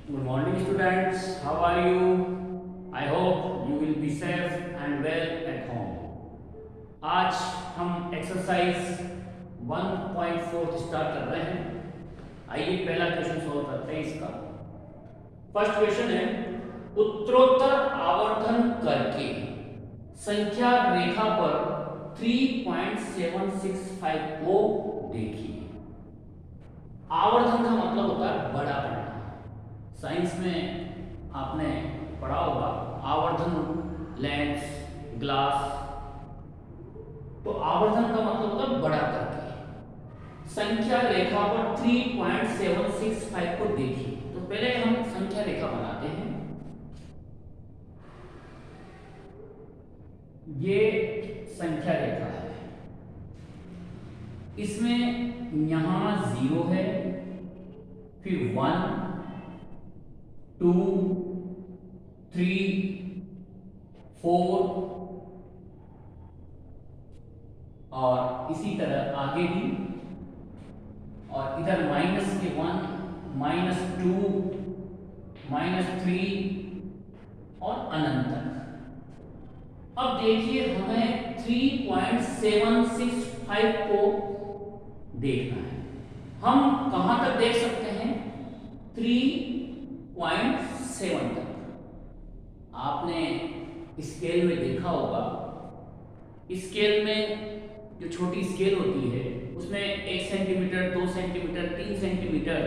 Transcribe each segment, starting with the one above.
Good morning, students. How are you? I hope you will be safe and well at home. आज हम exercise 1.4 start कर रहे हैं। आइए पहला क्वेश्चन सॉल्व करते हैं इसका। फर्स्ट क्वेश्चन है, उत्तरोत्तर आवर्धन करके संख्या रेखा पर 3.765 को देखिए। आवर्धन का मतलब होता है बड़ा बनना। साइंस में आपने पढ़ा होगा आवर्धन, लेंस, ग्लास। तो आवर्धन का मतलब होता है बड़ा करके। संख्या रेखा पर 3.765 को देखिए। तो पहले हम संख्या रेखा बनाते हैं। ये संख्या रेखा है, इसमें यहां 0 है, फिर 1, 2, 3, 4 और इसी तरह आगे भी, और इधर -1, -2, -3 और अनंत तक। अब देखिए हमें 3.765 को देखना है। हम कहां तक देख सकते हैं? 3.7 तक। आपने स्केल में देखा होगा, स्केल में जो छोटी स्केल होती है उसमें 1 सेंटीमीटर, 2 सेंटीमीटर, 3 सेंटीमीटर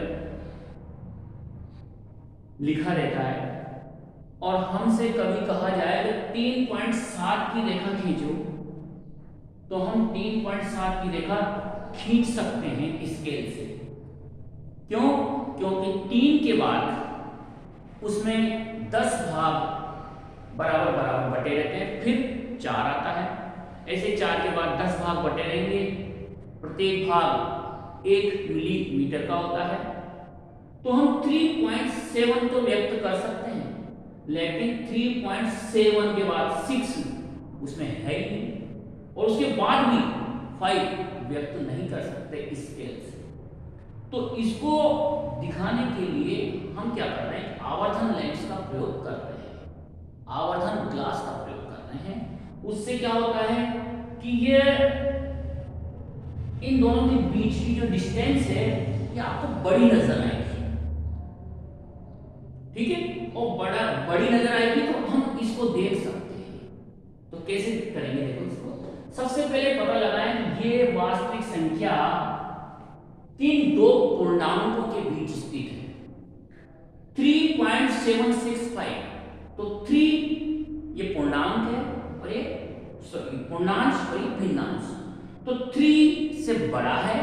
लिखा रहता है। और हमसे कभी कहा जाए तो 3.7 की रेखा खींचो, तो हम 3.7 की रेखा खींच सकते हैं स्केल से। क्यों? क्योंकि 3 के बाद उसमें 10 भाग बराबर बराबर बटे रहते हैं, फिर 4 आता है। ऐसे 4 के बाद 10 भाग बटे रहेंगे, प्रत्येक भाग 1 मिलीमीटर का होता है। तो हम 3.7 तो व्यक्त कर सकते हैं, लेकिन 3.7 के बाद 6 उसमें है ही नहीं, और उसके बाद भी 5 व्यक्त नहीं कर सकते स्केल से। तो इसको दिखाने के लिए हम क्या कर रहे हैं? आवर्धन लेंस का प्रयोग कर रहे हैं, आवर्धन ग्लास का प्रयोग कर रहे हैं। उससे क्या होता है कि ये इन दोनों के बीच की जो डिस्टेंस है ये आपको बड़ी नजर आएगी, ठीक है? और बड़ी नजर आएगी तो हम इसको देख सकते हैं। तो कैसे करेंगे? देखो, इसको सबसे पहले पता लगाएं कि ये वास्तविक संख्या किन दो पूर्णांकों के बीच स्थित है। 3.765, तो 3 ये पूर्णांक है और ये पूर्णांश और ये भिन्नांश। तो 3 से बड़ा है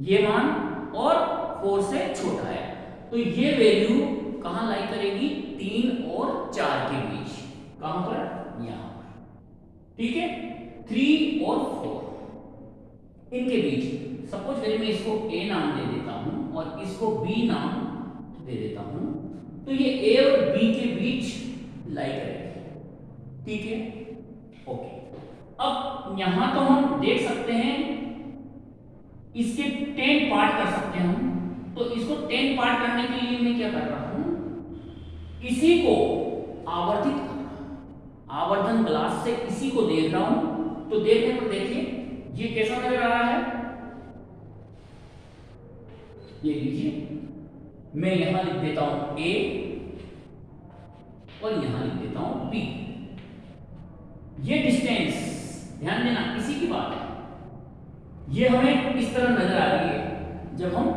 ये मान, और 4 से छोटा है। तो ये वैल्यू कहां लाई करेगी? 3 और 4 के बीच। कहां पर? यहां पर, ठीक है? 3 और 4 इनके बीच। सपोज करिए मैं इसको A नाम दे देता हूं और इसको B नाम दे देता हूं, तो ये A और B के बीच लाई करेगी, ठीक है? ओके। अब यहां तो हम देख सकते हैं, इसके 10 पार्ट कर सकते हैं हम। तो इसको 10 पार्ट करने के लिए मैं क्या कर रहा हूं? इसी को आवर्धित कर रहा हूं, आवर्धन ग्लास से इसी को देख रहा हूं। तो देखने पर देखिए ये कैसा नजर आ रहा है? ये लीजिए, मैं यहां लिख देता हूं A और यहां लिख देता हूं B। ये डिस्टेंस ध्यान देना, इसी की बात है। ये हमें इस तरह नजर आ रही है जब हम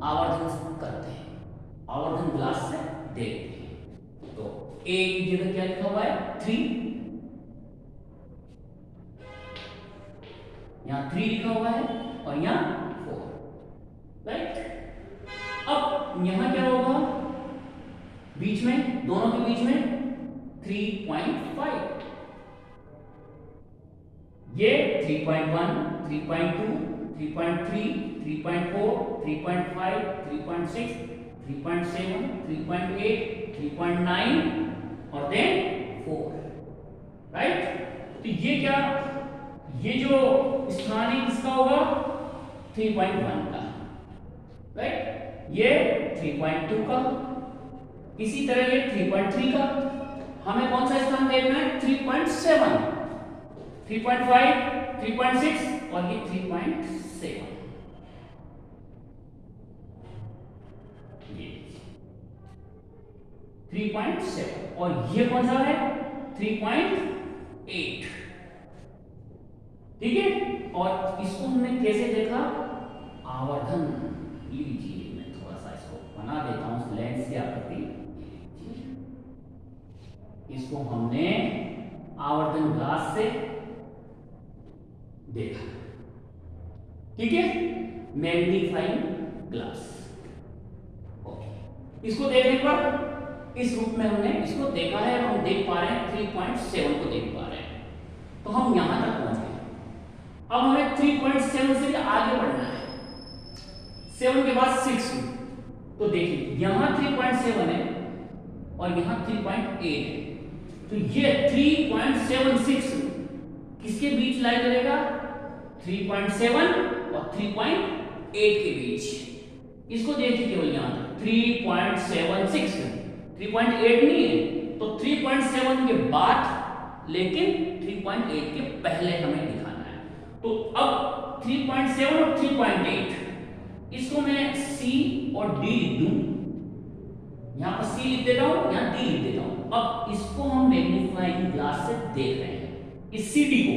आवर्धन करते हैं, आवर्धन ग्लास से देखते हैं। तो A की जगह क्या लिखा हुआ है? 3, यहां 3 लिखा हुआ है और यहां 4, राइट? अब यहां क्या होगा? बीच में, दोनों के बीच में 3.5, ये 3.1, 3.2, 3.3, 3.4, 3.5, 3.6, 3.7, 3.8, 3.9 और देन 4, राइट? तो ये क्या, ये जो स्थान है किसका होगा? 3.1 का, राइट? ये 3.2 का, इसी तरह ये 3.3 का। हमें कौन सा स्थान देखना है? 3.7, 3.5, 3.6 और ये 3.7। ये 3.7 और ये कौन सा है? 3.8। ठीक है, और इसको हमने कैसे देखा? आवर्धन। लीजिए मैं थोड़ा सा इसको बना देता हूं लेंस की आकृति। इसको हमने आवर्धन ग्लास से देखा। ठीक है, मैग्नीफाइंग ग्लास। ओके, इसको देखने पर इस रूप में हमने इसको देखा है, हम देख पा रहे हैं 3.7 को देख पा रहे हैं। तो हम यहां तक पहुंच गए। अब हमें 3.7 से आगे बढ़ना है। 7 के बाद 6। तो देखिए यहां 3.7 है और यहां 3.8 है, तो ये 3.76 किसके बीच लाई करेगा? 3.7 और 3.8 के बीच। इसको देखिए केवल यहां 3.76, 3.8 नहीं है, तो 3.7 के बाद लेकिन 3.8 के पहले हमें दिखाना है। तो अब 3.7 और 3.8 इसको मैं C और D लिख दूं। यहां पर C लिख देता हूं, यहां D लिख देता हूं। अब इसको हम मैग्नीफाइंग ग्लास से देख रहे हैं, इस CD को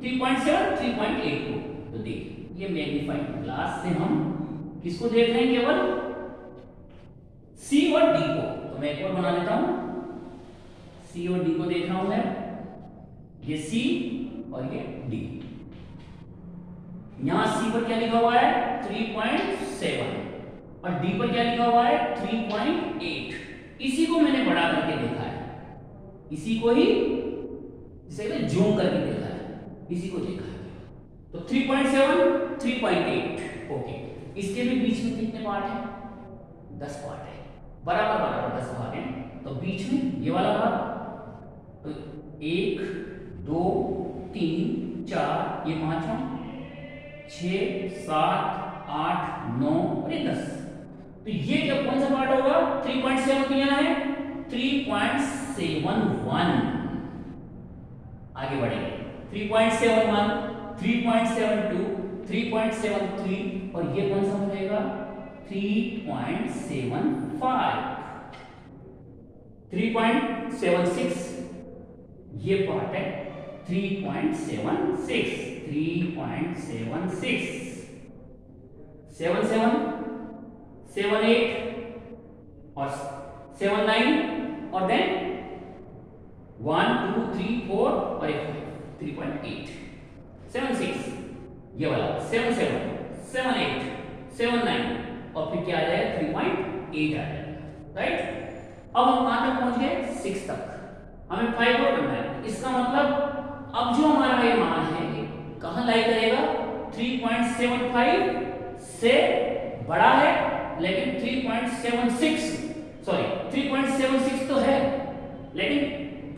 3.7, 3.8 को। तो देखिए ये मैग्नीफाइंग ग्लास से हम किसको देख रहे हैं? केवल C और D को। तो मैं एक और बना लेता हूं, C और D को देख रहा हूं मैं। ये C और ये D। यहां C पर क्या लिखा हुआ है? 3.7 और D पर क्या लिखा हुआ है? 3.8। इसी को मैंने बड़ा करके देखा है, इसी को ही इसे जूम करके देखा है, इसी को देखा है। तो 3.7, 3.8। ओके, इसके भी बीच में कितने पार्ट हैं? 10 पार्ट है, बराबर बराबर 10 भाग हैं। तो बीच में ये वाला भाग, तो 1 2 3 4, ये 5वां, 6 7 8 9 और ये 10। तो ये क्या कौन सा पार्ट होगा? 3.7 किया है, 3.71। आगे बढ़ेंगे, 3.71, 3.72, 3.73 और ये कौन सा बनेगा? 3.75, 3.76 ये पार्ट है, 3.76, 3.76, 77, 78 और 79 और देन 1 2 3 4 और 3.8, 76 ये वाला, 77, 78, 79 और फिर क्या आ जाएगा? 3.8 आ जाएगा। राइट, अब हम कहां तक पहुंच गए? 6 तक। हमें 5 और करना है। इसका मतलब अब जो हमारा ये मान है कहां लाई करेगा? 3.75 से बड़ा है, लेकिन 3.76 तो है लेकिन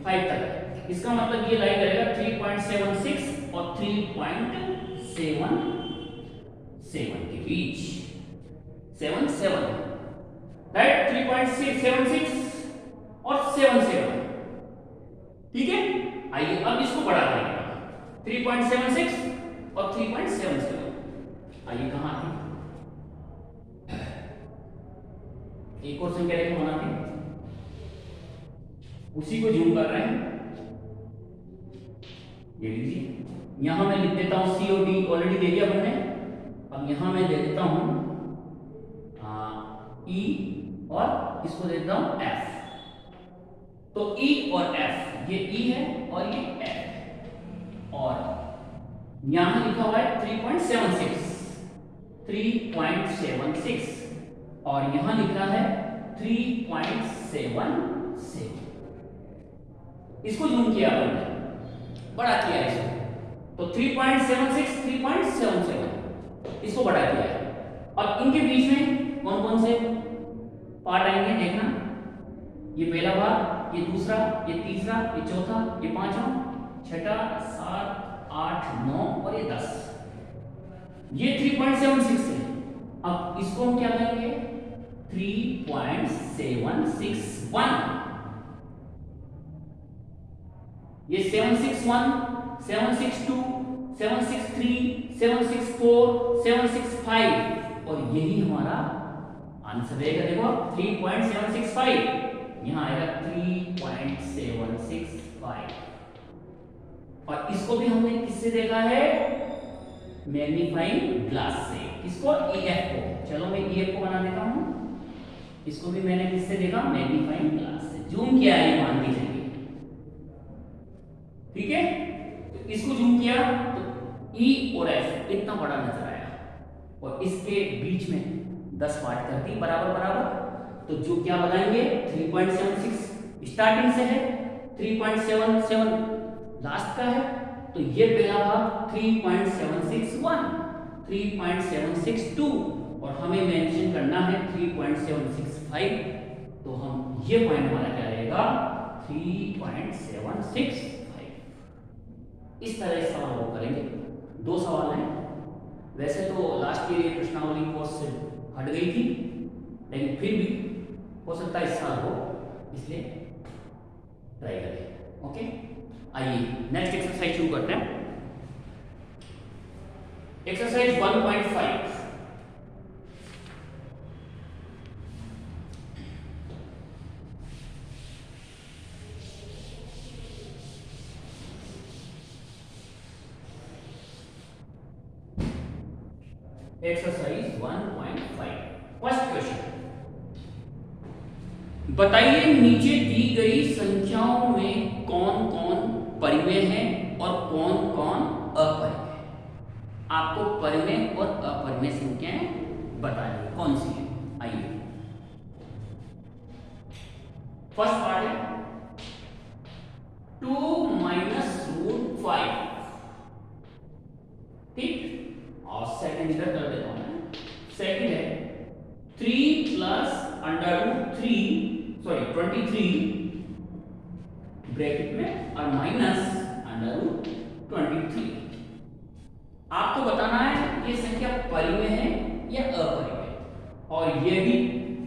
5 तक है। इसका मतलब ये लाई करेगा 3.76 और 3.77 के बीच, 77। राइट, 3.76 और 77। ठीक है, आइए अब इसको बड़ा करेंगे। 3.76 और 3.77। आइए कहां है? एक और संख्या रेखा बनाते हैं, उसी को जूम कर रहे हैं। ये लीजिए, यहां मैं लिख देता हूं C और D, ऑलरेडी दे दिया हमने। अब यहां मैं दे देता हूं E और इसको दे देता हूं F। तो E और F, ये E है और ये F है, और यहां लिखा हुआ है 3.76 और यहां लिख रहा है 3.77। इसको जूम किया हमने, बड़ा किया इसको, तो 3.76, 3.77 इसको बड़ा किया है। अब इनके बीच में कौन कौन से पार्ट आएंगे देखना। ये पहला भाग, ये दूसरा, ये तीसरा, ये चौथा, ये पांचवा, छठा, 7 8 9 और ये 10। ये 3.76 है। अब इसको हम क्या करेंगे? 3.761, ये 761, 762, 763, 764, 765 और यही हमारा आंसर रहेगा। देखो 3.765, यहां आएगा 3.765 और इसको भी हमने किससे देखा है? मैग्नीफाइंग ग्लास से। किसको? EF को। चलो मैं EF को बना देता हूं। इसको भी मैंने किससे देखा? मैग्नीफाइंग ग्लास से। जूम किया है, मान के चलिए, ठीक है। तो इसको जूम किया तो E और F इतना बड़ा नजर आया और इसके बीच में 10 पार्ट कर दी बराबर बराबर। तो जो क्या बनाएंगे? 3.76 स्टार्टिंग से है, 3.77 लास्ट का है, तो ये पहला भाग 3.761, 3.762 और हमें मेंशन करना है 3.765। तो हम ये पॉइंट हमारा क्या रहेगा? 3.765। इस तरह से सवाल वो करेंगे। 2 सवाल हैं। वैसे तो लास्ट ईयर ये प्रश्नावली कोर्स से हट गई थी, लेकिन फिर भी हो सकता है इस साल हो, इसलिए ट्राई करें। ओके, आइए नेक्स्ट एक्सरसाइज शुरू करते हैं। एक्सरसाइज 1.5। एक्सरसाइज 1.5 फर्स्ट क्वेश्चन, बताइए नीचे दी गई संख्याओं में कौन कौन परिमेय है और कौन कौन अपरिमेय है। आपको परिमेय और अपरिमेय संख्याएं बतानी कौन सी है। आइए, फर्स्ट पार्ट है 2 माइनस रूट 5, ठीक। और सेकंड इधर कर देता हूं मैं। सेकंड है 3 plus under root 3, sorry 23 bracket में और माइनस अंडर रूट 23। आपको बताना है ये संख्या परिमेय है या अपरिमेय, और ये भी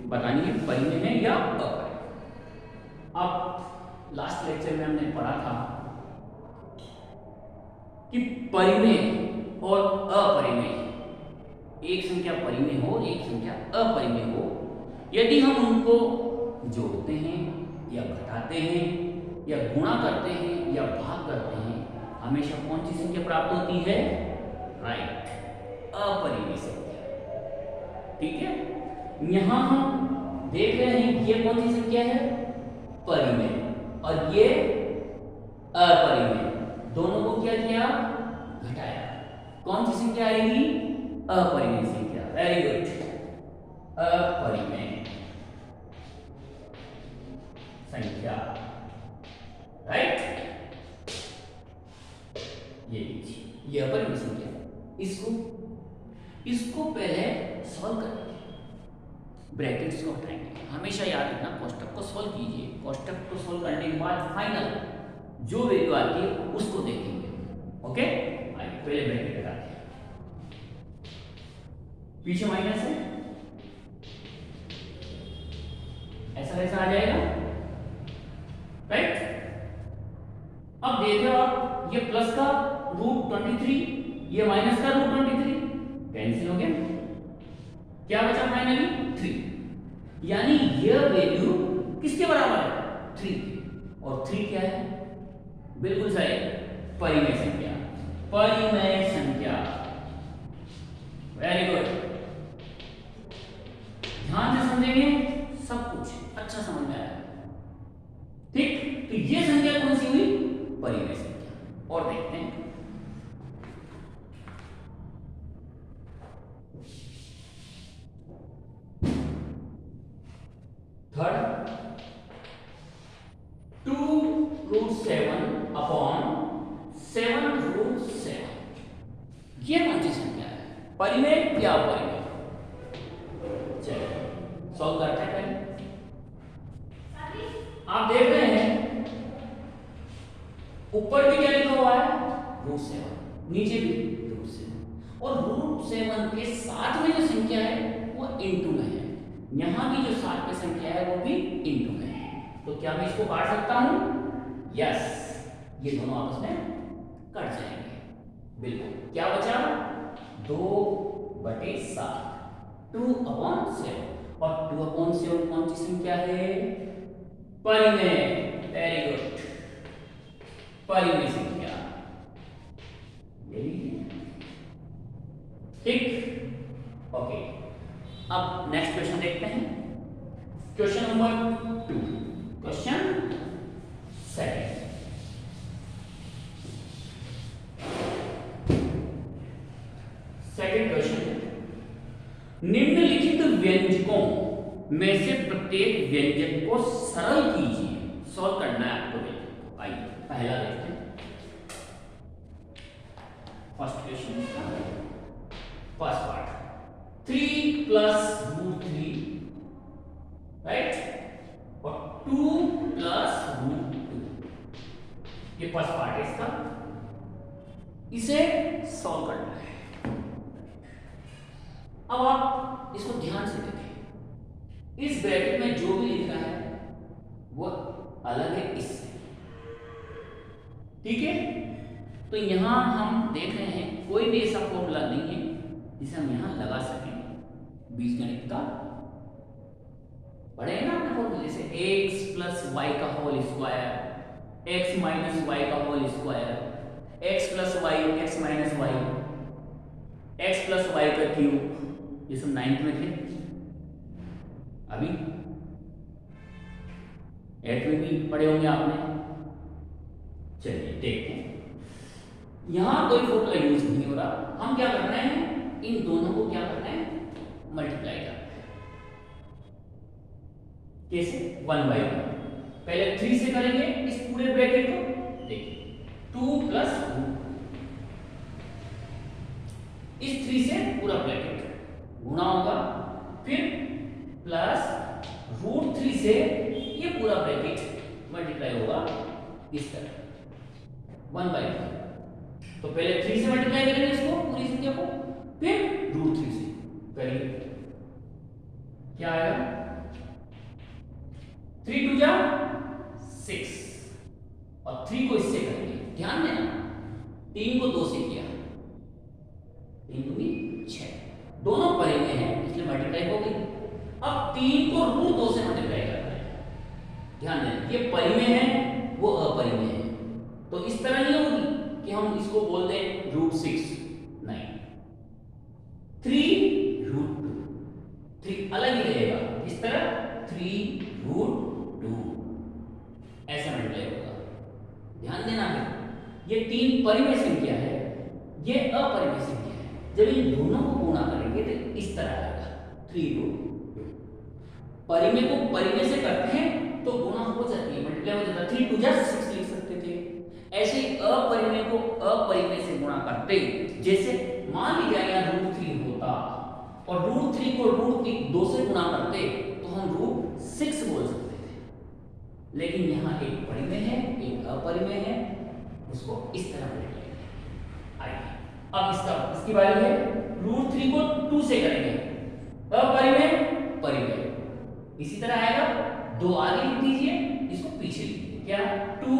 बतानी है परिमेय है या अपरिमेय। अब लास्ट लेक्चर में हमने पढ़ा था कि परिमेय और अपरिमेय, एक संख्या परिमेय हो और एक संख्या अपरिमेय हो, यदि हम उनको जोड़ते हैं या घटाते हैं या गुणा करते हैं या भाग करते हैं, हमेशा कौन सी संख्या प्राप्त होती है? राइट, अपरिमेय संख्या। ठीक है, यहां हम देख रहे हैं ये कौन सी संख्या है? परिमेय, और ये अपरिमेय। दोनों को क्या किया? घटाया। कौन सी संख्या आएगी? अपरिमेय संख्या। वेरी गुड, अपरिमेय संख्या। राइट, ये लीजिए, ये अपरिमेय संख्या। इसको पहले सॉल्व करेंगे, ब्रैकेट्स को हटाएंगे। हमेशा याद रखना, कोष्टक को सॉल्व कीजिए। कोष्टक को सॉल्व करने के बाद फाइनल जो वैल्यू आती है उसको देखेंगे। ओके, आइए पहले ब्रैकेट लगाते हैं। पीछे माइनस है, ऐसा कैसा आ जाएगा? राइट। अब देखो आप, ये प्लस का रूट 23, ये माइनस का रूट 23 कैंसिल हो गया। क्या बचा फाइनली? 3। यानी ये वैल्यू किसके बराबर है? 3। और 3 क्या है? बिल्कुल सही, परिमेय संख्या। परिमेय संख्या, वेरी गुड। ध्यान से समझेंगे, सब कुछ अच्छा समझ में आया। ठीक, तो ये संख्या कौन सी हुई? परिमेय संख्या। और देखते हैं, थर्ड 2√7 अपॉन 7√7, ये कौन सी संख्या है? परिमेय या अपरिमेय? चलिए सॉल्व करते हैं। आप देख रहे हैं ऊपर भी क्या लिखा हुआ है? √7, नीचे भी √7, और √7 के साथ में जो संख्या है वो इनटू में है। यहाँ की जो 7 पे संख्या है वो भी इंटू है, तो क्या मैं इसको काट सकता हूँ? यस, ये दोनों आपस में कट जाएंगे। बिल्कुल, क्या बचा? 2/7, 2/7, और 2/7 कौन सी संख्या है? परिमेय। वेरी गुड, परिमेय संख्या, ठीक। ओके, अब नेक्स्ट क्वेश्चन देखते हैं। Question number 2, question second. Second question, निम्नलिखित व्यंजकों में से प्रत्येक व्यंजक को सरल कीजिए। सॉल्व करना है आपको। आइए पहला देखते हैं। First question, first part, 3 + √3, right, और 2 + √2, ये फर्स्ट पार्ट है इसका, इसे सॉल्व करना है। अब आप इसको ध्यान से देखें, इस ब्रैकेट में जो भी लिखा है वो अलग है इससे, ठीक है। तो यहां हम देख रहे हैं कोई भी ऐसा फॉर्मूला नहीं है जिसे हम यहां लगा सकें बीजगणित का। पढ़े ना आपने फॉर्मूला, जैसे x + y का होल स्क्वायर, x - y का whole square, x + y, x - y, x + y का क्यूब, ये सब 9th में थे। अभी 8th में भी पढ़े होंगे आपने। चलिए देखते हैं, यहां कोई फॉर्मूला यूज नहीं हो रहा, हम क्या कर रहे हैं, इन दोनों को क्या करना है, मल्टीप्लाई करना है। कैसे? 1/1। पहले 3 से करेंगे इस पूरे ब्रैकेट को, देखिए 2 + √2, इस 3 से पूरा ब्रैकेट गुणा होगा, फिर प्लस √3 से ये पूरा ब्रैकेट मल्टीप्लाई होगा इस तरह 1/1। तो पहले 3 से मल्टीप्लाई करेंगे इसको, पूरी संख्या को, फिर √3 से करेंगे, क्या आएगा? 3 × 2 = 6, और 3 को इससे करेंगे, ध्यान देना 3 को 2 से किया, 3 × 2 = 6, दोनों परिमेय हैं इसलिए मल्टीप्लाई हो गई। अब 3 को √2 से मल्टीप्लाई करना है, ध्यान देना ये परिमेय है वो अपरिमेय है, तो इस तरह नहीं होगी कि हम इसको बोल दें √6, नहीं, 3 √2, 3 अलग ही रहेगा, इस तरह 3 √2 ऐसा मल्टीप्लाई होगा। ध्यान देना है, ये 3 परिमेय संख्या है, ये अपरिमेय संख्या है, जब इन दोनों को गुणा करेंगे तो इस तरह आएगा 3 √2। परिमेय को परिमेय से करते हैं तो गुणा हो जाती है, मल्टीप्लाई हो जाता है, 3 × 2 = 6 लिख सकते थे। ऐसे ही अपरिमेय को अपरिमेय से गुणा करते, जैसे मान लीजिए यहाँ √3 होता और √3 को √2 से गुणा करते तो हम √6 बोल सकते थे, लेकिन यहाँ एक परिमेय है एक अपरिमेय है, उसको इस तरह मल्टीप्लाई करेंगे। आइए अब इसकी बारी है, √3 को 2 से करेंगे, अपरिमेय परिमेय, इसी तरह आएगा, 2 आगे लिख दीजिए, इसको पीछे लिख दीजिए, क्या 2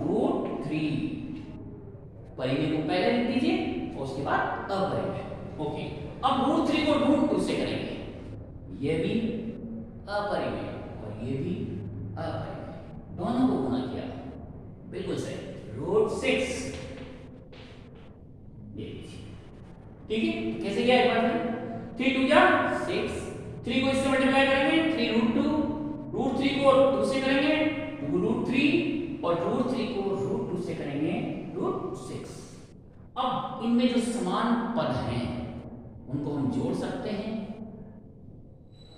√3, परिमेय को पहले लिख दीजिए और उसके बाद अपरिमेय। ओके, अब √3 को √2 से करेंगे, ये भी अपरिमेय और ये भी अपरिमेय, दोनों को गुणा किया, बिल्कुल सही, √6, ये ठीक है। कैसे किया एक बार फिर, 3 × 2 = 6, 3 को इससे मल्टीप्लाई करेंगे 3 √2, √3 को 2 से करेंगे 2 √3, और √3 को √2 से करेंगे √6। अब इनमें जो समान पद हैं उनको हम जोड़ सकते हैं,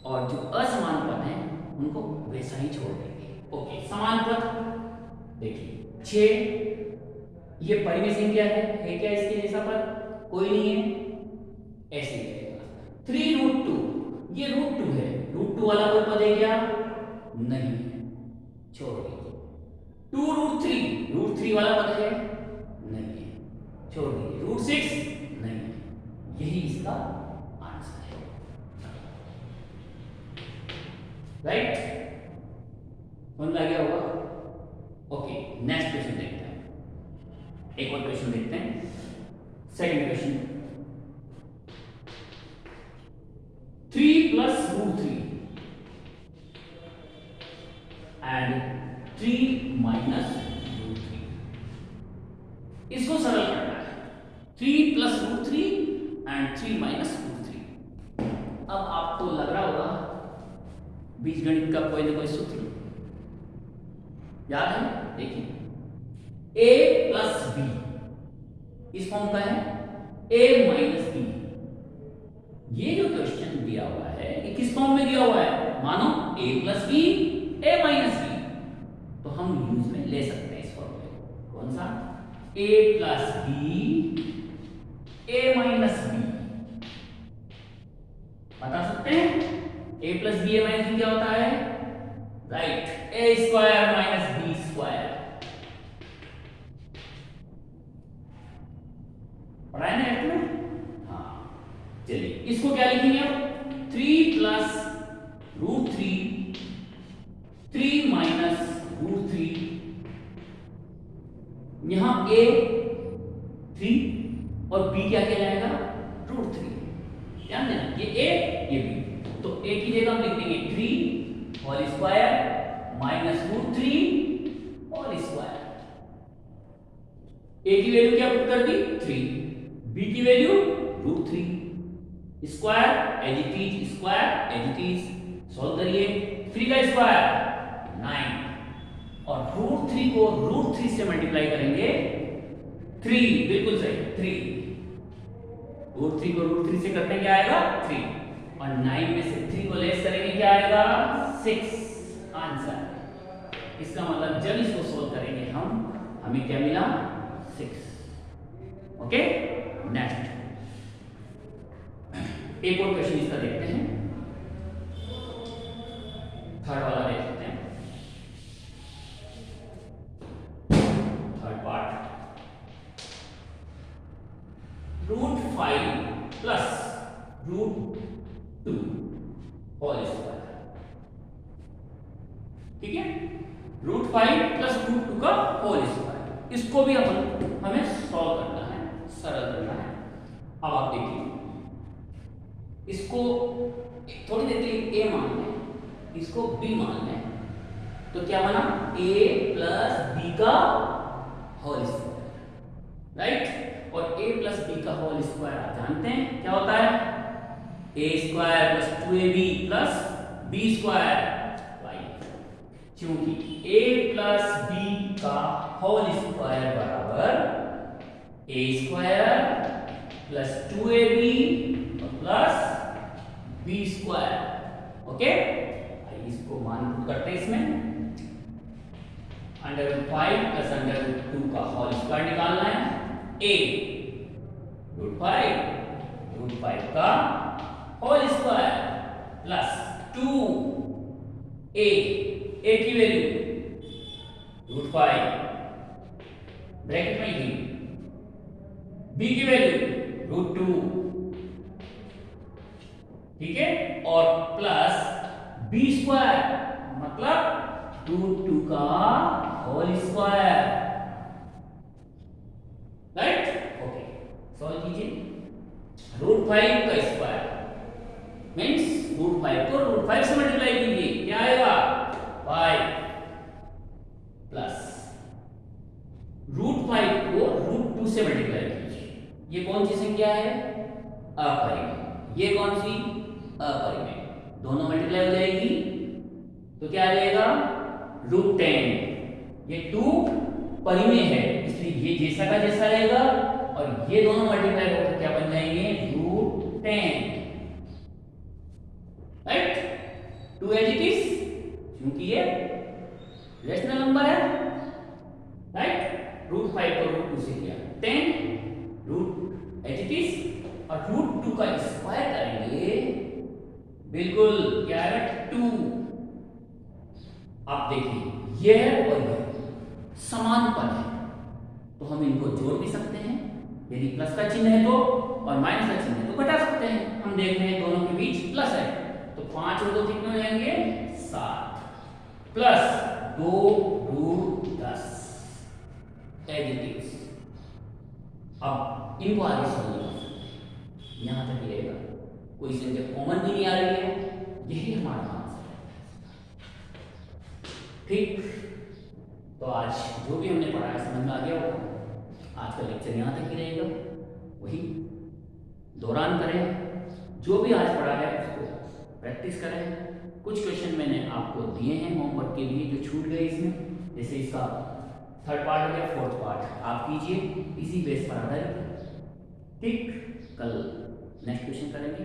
और जो असमान पद हैं उनको वैसा ही छोड़ देंगे। ओके, समान पद देखिए 6, ये परिमेय संख्या है क्या इसके जैसा पद? कोई नहीं है, ऐसे ही रहेगा। 3 √2, ये √2 है, √2 वाला कोई पद है क्या? नहीं है, छोड़ दीजिए। 2 √3, √3 वाला पद है? नहीं है, छोड़ दीजिए। √6 नहीं है, यही इसका आंसर है। राइट, समझ में आ गया होगा। ओके, नेक्स्ट क्वेश्चन देखते हैं, एक और क्वेश्चन देखते हैं, second question. 3 plus root 3 and 3 minus root 3, इसको सरल करना है। 3 plus root 3 and 3 minus root 3। अब आपको लग रहा होगा बीजगणित का कोई ना कोई सूत्र याद है, देखिए a plus b इस फॉर्म का है a minus b। ये जो क्वेश्चन दिया हुआ है ये किस फॉर्म में दिया हुआ है, मानो a plus b a minus b, तो हम यूज में ले सकते हैं इस फॉर्मूले को। कौन सा, a plus b a minus b, बता सकते हैं a plus b a minus b क्या होता है, right, a square minus b square. पढ़ा है ना में? हाँ, चलिए इसको क्या लिखेंगे आप, 3 plus root 3 3 minus root 3, यहां a 3 और b क्या कहलाएगा, रूट 3। ध्यान देना, ये a ये b, तो a की जगह हम लिख देंगे 3 whole square minus root 3 whole square. a की वैल्यू क्या पुट कर दी 3, b की value root 3, square as it is, square as it is, solve करिए। 3 का स्क्वायर 9 और रूट 3 को रूट 3 से मल्टीप्लाई करेंगे 3, बिल्कुल सही 3, रूट 3 को रूट 3 से करते हैं क्या आएगा 3, और 9 में से 3 को लेस करेंगे क्या आएगा 6, आंसर। इसका मतलब जब इसको सोल्व करेंगे हम, हमें क्या मिला 6। ओके, नेक्स्ट एक और क्वेश्चन इसका देखते हैं, थर्ड वाला देखते हैं, third part. Root 5 plus root 2 whole square, ठीक है, रूट 5 प्लस रूट 2 का होल स्क्वायर, इसको भी हमें सॉल्व करना है, सरल करना है। अब आप देखिए, इसको थोड़ी देर के लिए a मान लें, इसको b मान लें, तो क्या बना a प्लस b का होल स्क्वायर, राइट, और a प्लस b का होल स्क्वायर आप जानते हैं क्या होता है, a square plus 2ab plus b square, क्योंकि a प्लस b का होल स्क्वायर बराबर a square plus 2ab plus b square. Okay, इसको मान करते हैं, इसमें under root 5 plus under root 2 का होल स्क्वायर निकालना है, a रूट 5 का whole square plus 2a, a की वैल्यू रूट 5 ब्रैकेट में लिखी, b की वैल्यू रूट 2, ठीक है, और प्लस b स्क्वायर मतलब रूट 2 का whole square, right. Okay, solve कीजिए। रूट 5 का स्क्वायर मींस रूट 5 को रूट 5 से मल्टीप्लाई कीजिए, क्या आएगा 5 प्लस रूट 5 को रूट 2 से मल्टीप्लाई कीजिए, ये कौन सी संख्या है, अपरिमेय, ये कौन सी अपरिमेय, दोनों मल्टीप्लाई हो जाएगी तो क्या आ जाएगा रूट 10, ये 2 परिमेय है इसलिए ये जैसा का जैसा रहेगा, और ये दोनों मल्टीप्लाई होकर क्या बन जाएंगे root 10, right, 2 as it is, क्योंकि ये रेशनल नंबर है, राइट, रूट 5 को रूट 2 से किया 10 रूट एज इट इज, और रूट 2 का स्क्वायर करेंगे, बिल्कुल क्या है 2। आप देखिए ये है और ये समान पद है, तो हम इनको जोड़ भी सकते हैं, यदि प्लस का चिन्ह है तो, और माइनस का चिन्ह है तो घटा सकते हैं। हम देख रहे हैं दोनों के बीच प्लस है, तो 5 और 2 कितने हो जाएंगे 7 प्लस 2 रूट 10 एडिटिव्स। अब इनको आगे समझना, यहाँ तक ही रहेगा, कोई संख्या कॉमन भी नहीं आ रही है, यही हमारा आंसर है। ठीक, तो आज जो भी हमने पढ़ा है समझ में आ गया होगा। आज का लेक्चर यहाँ तक ही रहेगा, वही दौरान करें, जो भी आज पढ़ा है उसको प्रैक्टिस करें। कुछ क्वेश्चन मैंने आपको दिए हैं होमवर्क के लिए जो छूट गए इसमें, जैसे इसका थर्ड पार्ट हो गया, फोर्थ पार्ट आप कीजिए इसी बेस पर आधारित। ठीक, कल नेक्स्ट क्वेश्चन करेंगे।